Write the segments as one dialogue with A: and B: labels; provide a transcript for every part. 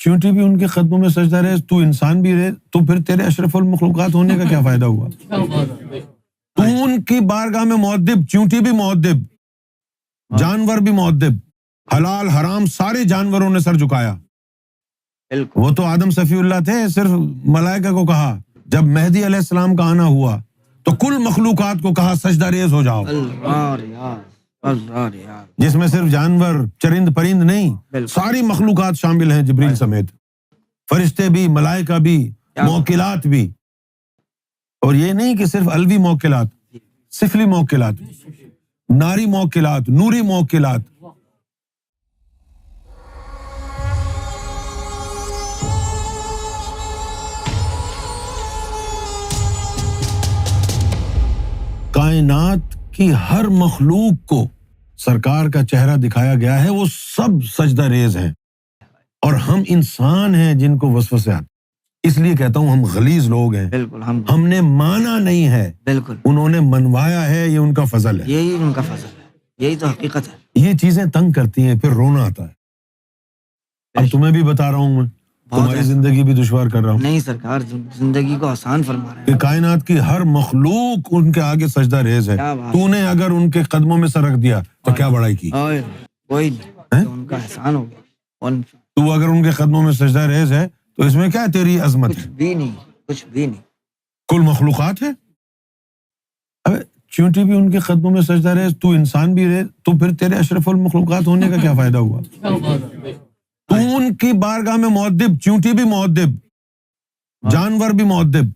A: چونٹی بھی ان کے قدموں میں سجدہ رہے، تو انسان بھی رہے، تو پھر تیرے اشرف المخلوقات ہونے کا کیا فائدہ ہوا؟ تو ان کی بارگاہ میں مؤدب، چونٹی بھی مؤدب، جانور بھی مؤدب، حلال حرام سارے جانوروں نے سر جھکایا. وہ تو آدم صفی اللہ تھے، صرف ملائکہ کو کہا. جب مہدی علیہ السلام کا آنا ہوا تو کل مخلوقات کو کہا سجدہ ریز ہو جاؤ، جس میں صرف جانور چرند پرند نہیں، ساری مخلوقات شامل ہیں، جبریل سمیت، فرشتے بھی، ملائکہ بھی، موکلات بھی. اور یہ نہیں کہ صرف الوی موکلات، سفلی موکلات، ناری موکلات، نوری موکلات. کائنات کی ہر مخلوق کو سرکار کا چہرہ دکھایا گیا ہے، وہ سب سجدہ ریز ہیں، اور ہم انسان ہیں جن کو وسوسے آتے. اس لیے کہتا ہوں ہم غلیظ لوگ ہیں.
B: بالکل
A: ہم نے مانا نہیں ہے،
B: بالکل
A: انہوں نے منوایا ہے، یہ ان کا فضل ہے.
B: یہی ان کا فضل ہے، یہی تو حقیقت ہے.
A: یہ چیزیں تنگ کرتی ہیں، پھر رونا آتا ہے. اب تمہیں بھی بتا رہا ہوں، میں تمہاری زندگی بھی دشوار کر رہا ہوں.
B: نہیں سرکار زندگی کو آسان فرما رہے
A: کہ کائنات کی ہر مخلوق ان کے آگے سجدہ ریز ہے. تو نے اگر ان کے قدموں میں سر رکھ دیا تو کیا بڑائی کی؟
B: کوئی نہیں، ان کا احسان ہو گیا.
A: تو اگر ان کے قدموں میں سجدہ ریز ہے تو اس میں کیا تیری عظمت ہے؟
B: کچھ بھی نہیں، کچھ بھی نہیں.
A: کل مخلوقات ہے. اب چونٹی بھی ان کے قدموں میں سجدہ ریز، تو انسان بھی رہے، تو پھر تیرے اشرف المخلوقات ہونے کا کیا فائدہ ہوا؟ تو ان کی بارگاہ میں مؤدب، چونٹی بھی مؤدب، جانور بھی مؤدب،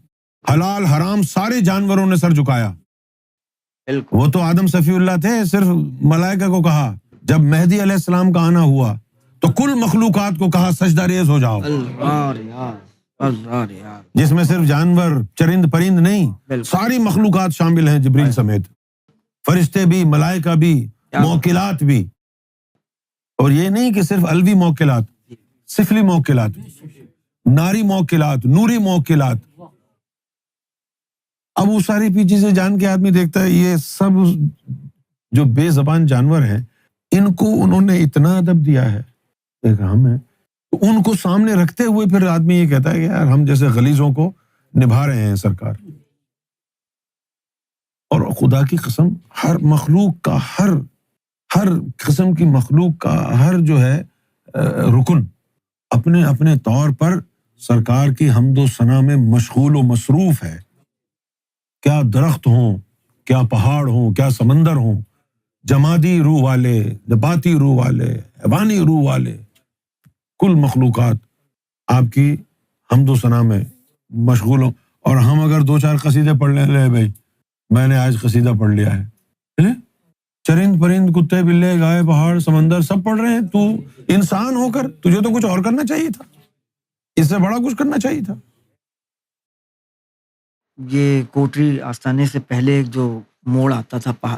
A: حلال حرام سارے جانوروں نے سر جھکایا. وہ تو آدم صفی اللہ تھے، صرف ملائکہ کو کہا. جب مہدی علیہ السلام کا آنا ہوا تو کل مخلوقات کو کہا سجدہ ریز ہو جاؤ، جس میں صرف جانور چرند پرند نہیں، ساری مخلوقات شامل ہیں، جبریل سمیت، فرشتے بھی، ملائکہ بھی، موکلات بھی. اور یہ نہیں کہ صرف الوی موکلات، سفلی موکلات، ناری موکلات، نوری موکلات. اب وہ ساری پیچھے سے جان کے آدمی دیکھتا ہے یہ سب جو بے زبان جانور ہیں، ان کو انہوں نے اتنا ادب دیا ہے. ہم ہیں ان کو سامنے رکھتے ہوئے پھر آدمی یہ کہتا ہے کہ یار ہم جیسے غلیظوں کو نبھا رہے ہیں سرکار. اور خدا کی قسم ہر مخلوق کا، ہر قسم کی مخلوق کا ہر جو ہے رکن اپنے اپنے طور پر سرکار کی حمد و ثنا میں مشغول و مصروف ہے. کیا درخت ہوں، کیا پہاڑ ہوں، کیا سمندر ہوں، جمادی روح والے، نباتی روح والے، حیوانی روح والے، کل مخلوقات آپ کی حمد و ثنا میں مشغول ہوں. اور ہم اگر دو چار قصیدے پڑھ لیں، بھائی میں نے آج قصیدہ پڑھ لیا ہے، چرند پرند کتے بلے گائے پہاڑ سمندر سب پڑھ رہے ہیں. تو انسان ہو کر تجھے تو کچھ اور کرنا چاہیے تھا، اس سے بڑا کچھ کرنا چاہیے تھا.
B: یہ کوٹری آستانے سے پہلے ایک جو موڑ آتا تھا،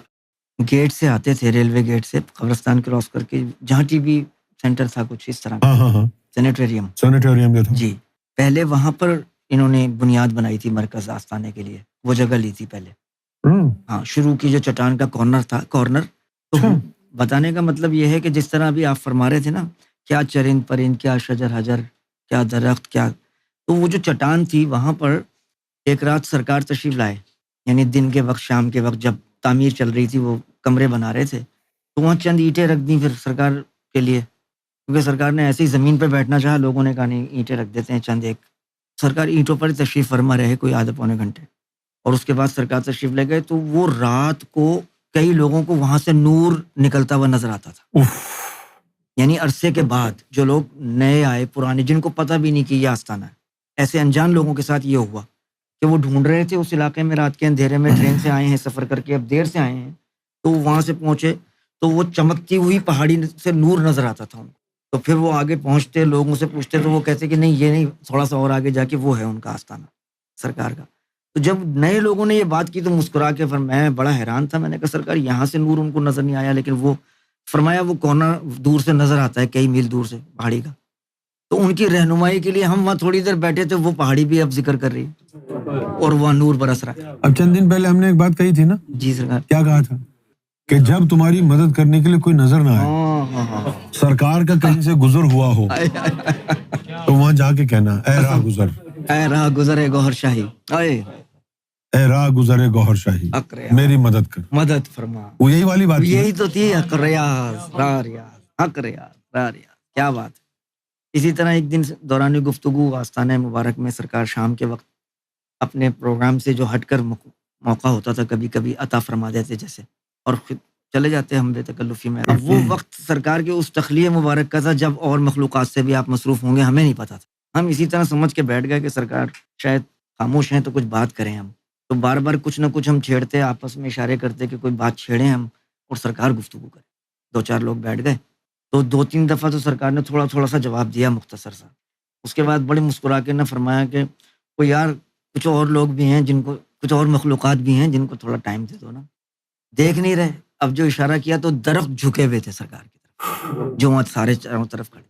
B: گیٹ سے آتے تھے، ریلوے گیٹ سے قبرستان کراس کر کے، جہاں ٹی وی سینٹر تھا کچھ اس طرح، سینیٹوریم
A: جو تھا
B: جی، پہلے وہاں پر انہوں نے بنیاد بنائی تھی مرکز آستانے کے لیے، وہ جگہ لی تھی پہلے. ہاں، شروع کی جو چٹان کا کارنر تھا، تو بتانے کا مطلب یہ ہے کہ جس طرح ابھی آپ فرما رہے تھے نا، کیا چرند پرند، کیا شجر حجر، کیا درخت، کیا، تو وہ جو چٹان تھی وہاں پر ایک رات سرکار تشریف لائے، یعنی دن کے وقت، شام کے وقت جب تعمیر چل رہی تھی، وہ کمرے بنا رہے تھے، تو وہاں چند اینٹیں رکھ دیں پھر سرکار کے لیے، کیونکہ سرکار نے ایسے ہی زمین پہ بیٹھنا چاہا، لوگوں نے کہا نہیں اینٹیں رکھ دیتے ہیں چند ایک. سرکار اینٹوں پر تشریف فرما رہے کوئی آدھے پونے گھنٹے، اور اس کے بعد سرکار تشریف لے گئے. تو وہ رات کو کئی لوگوں کو وہاں سے نور نکلتا ہوا نظر آتا تھا. یعنی عرصے کے بعد جو لوگ نئے آئے، پرانے، جن کو پتہ بھی نہیں کہ یہ آستانہ ہے، ایسے انجان لوگوں کے ساتھ یہ ہوا کہ وہ ڈھونڈ رہے تھے اس علاقے میں، رات کے اندھیرے میں ٹرین سے آئے ہیں، سفر کر کے اب دیر سے آئے ہیں، تو وہاں سے پہنچے تو وہ چمکتی ہوئی پہاڑی سے نور نظر آتا تھا ان کو. تو پھر وہ آگے پہنچتے، لوگوں سے پوچھتے، تو وہ کہتے کہ نہیں یہ نہیں، تھوڑا سا اور آگے جا کے وہ ہے ان کا آستانہ سرکار کا. تو جب نئے لوگوں نے یہ بات کی تو مسکرا کے میں بڑا حیران تھا. میں نے کہا سرکار یہاں سے نور ان کو نظر نہیں آیا، لیکن وہ فرمایا وہ کارنر دور سے نظر آتا ہے، کئی میل دور سے پہاڑی کا. تو ان کی رہنمائی کے لیے ہم وہاں تھوڑی دیر بیٹھے تھے، وہ پہاڑی بھی اب ذکر کر رہی ہے اور وہاں نور برس رہا ہے.
A: اب چند دن پہلے ہم نے ایک بات کہی تھی نا.
B: جی سرکار.
A: کیا کہا تھا؟ کہ جب تمہاری مدد کرنے کے لیے کوئی نظر نہ آئے، سرکار کا کہیں سے گزر ہوا ہو تو وہاں جا کے کہنا اے راہ گزر،
B: اے راہ گزرے گوہر شاہی،
A: اے راہ گزرے گوہر شاہی میری مدد کر،
B: مدد فرما.
A: وہ یہی والی بات
B: یہی تو تھی حق ریاض را ریاض، حق ریاض را ریاض. کیا بات ہے. اسی طرح ایک دن دوران گفتگو آستانہ مبارک میں سرکار شام کے وقت اپنے پروگرام سے جو ہٹ کر موقع ہوتا تھا کبھی کبھی عطا فرما دیتے جیسے، اور خود چلے جاتے ہم بے تکلفی میں. اب وہ وقت سرکار کے اس تخلیہ مبارک کا تھا جب اور مخلوقات سے بھی آپ مصروف ہوں گے، ہمیں نہیں پتا تھا. ہم اسی طرح سمجھ کے بیٹھ گئے کہ سرکار شاید خاموش ہیں تو کچھ بات کریں ہم، تو بار بار کچھ نہ کچھ ہم چھیڑتے، آپس میں اشارے کرتے کہ کوئی بات چھیڑیں ہم اور سرکار گفتگو کریں. 2-4 لوگ بیٹھ گئے تو 2-3 دفعہ تو سرکار نے تھوڑا سا جواب دیا مختصر سا. اس کے بعد بڑے مسکرا کے نہ فرمایا کہ وہ یار کچھ اور لوگ بھی ہیں جن کو، کچھ اور مخلوقات بھی ہیں جن کو تھوڑا ٹائم دے دو نا، دیکھ نہیں رہے. اب جو اشارہ کیا تو درخت جھکے ہوئے تھے سرکار کی طرف، جو وہاں سارے چاروں طرف کھڑے،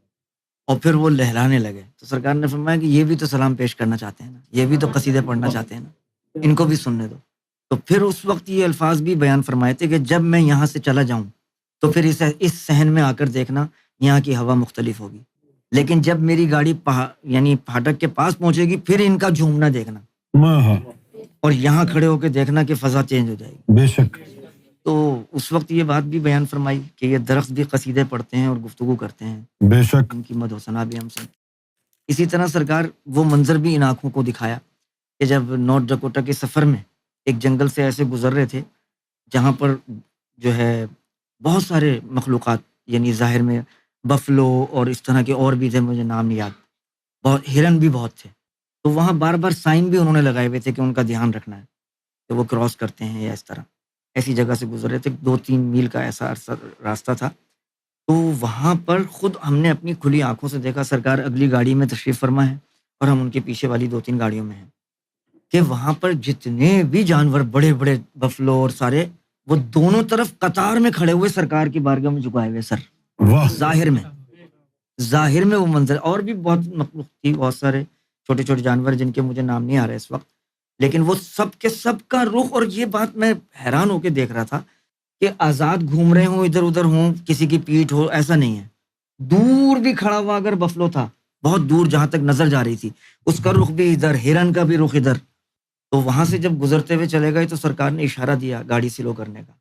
B: اور پھر وہ لہرانے لگے. تو سرکار نے فرمایا کہ یہ بھی تو سلام پیش کرنا چاہتے ہیں نا، یہ بھی تو قصیدے پڑھنا چاہتے ہیں نا، ان کو بھی سننے دو. تو پھر اس وقت یہ الفاظ بھی بیان فرمائے تھے کہ جب میں یہاں سے چلا جاؤں تو پھر اس صحن میں آ کر دیکھنا یہاں کی ہوا مختلف ہوگی، لیکن جب میری گاڑی یعنی پھاٹک کے پاس پہنچے گی پھر ان کا جھومنا دیکھنا، اور یہاں کھڑے ہو کے دیکھنا کہ فضا چینج ہو جائے گی.
A: بے شک.
B: تو اس وقت یہ بات بھی بیان فرمائی کہ یہ درخت بھی قصیدے پڑھتے ہیں اور گفتگو کرتے ہیں،
A: بے شک،
B: ان کی مدح و ثنا بھی ہم سن. اسی طرح سرکار وہ منظر بھی ان آنکھوں کو دکھایا کہ جب نارتھ ڈکوٹا کے سفر میں ایک جنگل سے ایسے گزر رہے تھے جہاں پر جو ہے بہت سارے مخلوقات، یعنی ظاہر میں بفلو اور اس طرح کے اور بھی تھے، مجھے نام نہیں یاد، بہت ہرن بھی بہت تھے. تو وہاں بار بار سائن بھی انہوں نے لگائے ہوئے تھے کہ ان کا دھیان رکھنا ہے کہ وہ کراس کرتے ہیں یا اس طرح. ایسی جگہ سے گزر رہے تھے، 2-3 میل کا ایسا راستہ تھا. تو وہاں پر خود ہم نے اپنی کھلی آنکھوں سے دیکھا، سرکار اگلی گاڑی میں تشریف فرما ہے اور ہم ان کے پیچھے والی 2-3 گاڑیوں میں ہیں، کہ وہاں پر جتنے بھی جانور بڑے بڑے بفلو اور سارے، وہ دونوں طرف قطار میں کھڑے ہوئے سرکار کی بارگاہ میں جھکائے ہوئے سر. ظاہر میں وہ منظر. اور بھی بہت مخلوق تھی، بہت سارے چھوٹے چھوٹے جانور جن کے مجھے نام نہیں آ رہے اس وقت، لیکن وہ سب کے سب کا رخ. اور یہ بات میں حیران ہو کے دیکھ رہا تھا کہ آزاد گھوم رہے ہوں، ادھر ادھر ہوں، کسی کی پیٹھ ہو، ایسا نہیں ہے. دور بھی کھڑا ہوا اگر بفلو تھا، بہت دور جہاں تک نظر جا رہی تھی، اس کا رخ بھی ادھر، ہرن کا بھی رخ ادھر. تو وہاں سے جب گزرتے ہوئے چلے گئے تو سرکار نے اشارہ دیا گاڑی سلو کرنے کا.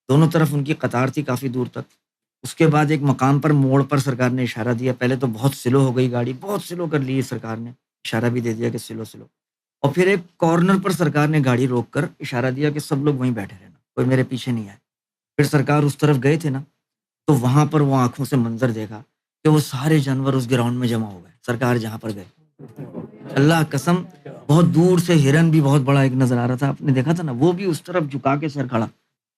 B: دونوں طرف ان کی قطار تھی کافی دور تک. اس کے بعد ایک مقام پر موڑ پر سرکار نے اشارہ دیا. پہلے تو بہت سلو ہو گئی گاڑی، بہت سلو کر لی سرکار نے، اشارہ بھی دے دیا کہ سلو سلو. اور پھر ایک کارنر پر سرکار نے گاڑی روک کر اشارہ دیا کہ سب لوگ وہیں بیٹھے رہنا، کوئی میرے پیچھے نہیں آئے. پھر سرکار اس طرف گئے تھے نا، تو وہاں پر وہ آنکھوں سے منظر دیکھا کہ وہ سارے جانور اس گراؤنڈ میں جمع ہو گئے سرکار جہاں پر گئے. اللہ قسم، بہت دور سے ہرن بھی بہت بڑا ایک نظر آ رہا تھا، آپ نے دیکھا تھا نا، وہ بھی اس طرف جھکا کے سر کھڑا.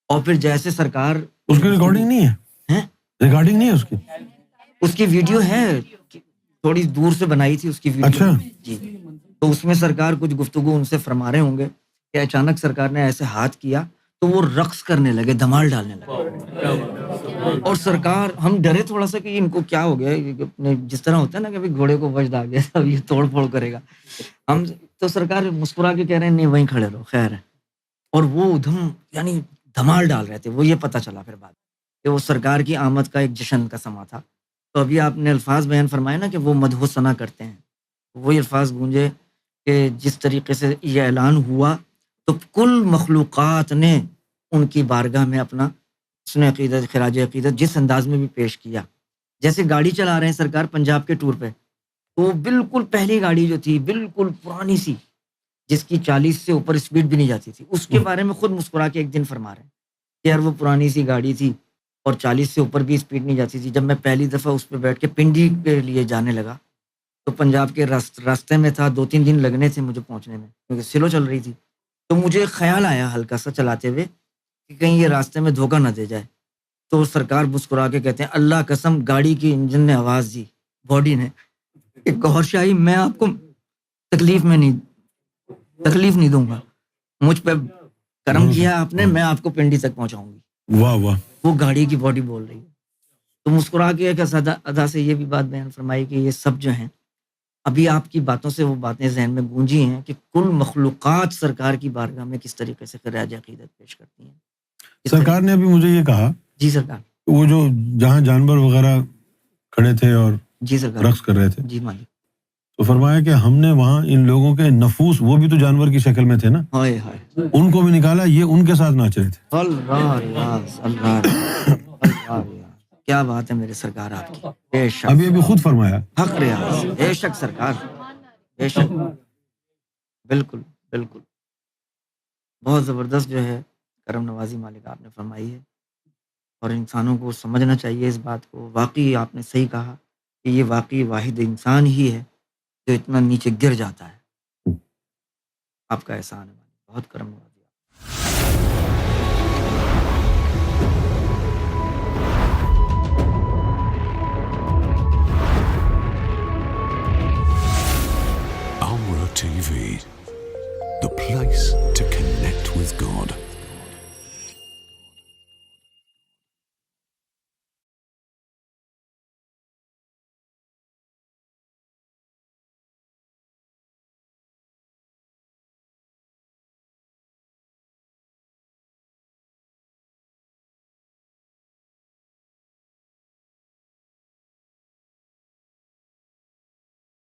B: اور پھر جیسے سرکار،
A: اس کی ریکارڈنگ نہیں ہے، ریکارڈنگ نہیں ہے
B: اس کی ویڈیو ہے، تھوڑی دور سے بنائی تھی اس کی ویڈیو.
A: اچھا
B: جی. تو اس میں سرکار کچھ گفتگو ان سے فرما رہے ہوں گے کہ اچانک سرکار نے ایسے ہاتھ کیا تو وہ رقص کرنے لگے، دھمال ڈالنے لگے. اور سرکار، ہم ڈرے تھوڑا سا کہ ان کو کیا ہو گیا، جس طرح ہوتا ہے نا کہ گھوڑے کو وجد آ گیا، اب یہ توڑ پھوڑ کرے گا. ہم تو سرکار مسکرا کے کہہ رہے ہیں نہیں وہیں کھڑے رہو، خیر ہے. اور وہ ادھم یعنی دھمال ڈال رہے تھے. وہ یہ پتہ چلا پھر بعد کہ وہ سرکار کی آمد کا ایک جشن کا سما تھا. تو ابھی آپ نے الفاظ بیان فرمائے نا کہ وہ مدح و ثنا کرتے ہیں، وہی الفاظ گونجے کہ جس طریقے سے یہ اعلان ہوا تو کل مخلوقات نے ان کی بارگاہ میں اپنا حسن عقیدت، خراج عقیدت جس انداز میں بھی پیش کیا. جیسے گاڑی چلا رہے ہیں سرکار پنجاب کے ٹور پہ، تو بالکل پہلی گاڑی جو تھی بالکل پرانی سی، جس کی 40 سے اوپر اسپیڈ بھی نہیں جاتی تھی، اس کے بارے میں خود مسکرا کے ایک دن فرما رہے ہیں کہ یار وہ پرانی سی گاڑی تھی اور 40 سے اوپر بھی اسپیڈ نہیں جاتی تھی. جب میں پہلی دفعہ اس پہ بیٹھ کے پنڈی کے لیے جانے لگا تو پنجاب کے راستے میں تھا، 2-3 دن لگنے تھے مجھے پہنچنے میں کیونکہ سلو چل رہی تھی. تو مجھے خیال آیا ہلکا سا چلاتے ہوئے کہ کہیں یہ راستے میں دھوکہ نہ دے جائے. تو سرکار مسکرا کے کہتے ہیں اللہ قسم گاڑی کی انجن نے آواز دی، باڈی نے، کہ گوہر شاہی میں آپ کو تکلیف نہیں دوں گا، مجھ پہ کرم کیا آپ نے، میں آپ کو پنڈی تک پہنچاؤں گی.
A: واہ واہ.
B: وہ گاڑی کی باڈی بول رہی ہے. تو مسکرا کے ایک ادا سے یہ بھی بات بیان فرمائی کہ یہ سب جو ہیں، ابھی آپ کی باتوں سے وہ باتیں ذہن میں گونجی ہیں کہ کل مخلوقات سرکار کی بارگاہ میں کس طریقے سے خراج عقیدت پیش کرتی ہیں.
A: سرکار نے ابھی مجھے یہ کہا
B: جی سرکار.
A: وہ جو جہاں جانور وغیرہ کھڑے تھے اور
B: جی سرکار.
A: رقص کر رہے تھے
B: جی مالک.
A: تو فرمایا کہ ہم نے وہاں ان لوگوں کے نفوس، وہ بھی تو جانور کی شکل میں تھے نا،
B: ہائے ہائے.
A: ان کو بھی نکالا، یہ ان کے ساتھ ناچ رہے تھے.
B: اللہ ریاض، اللہ ریاض، اللہ ریاض. کیا بات ہے میرے سرکار آپ کی. بے شک
A: ابھی خود فرمایا.
B: حق ریاض. بے شک سرکار، بے شک. بالکل بالکل. بہت زبردست جو ہے کرم نوازی مالک آپ نے فرمائی ہے، اور انسانوں کو سمجھنا چاہیے اس بات کو. واقعی آپ نے صحیح کہا کہ یہ واقعی واحد انسان ہی ہے جو اتنا نیچے گر جاتا ہے. آپ کا احسان ہے، بہت کرم نوازی.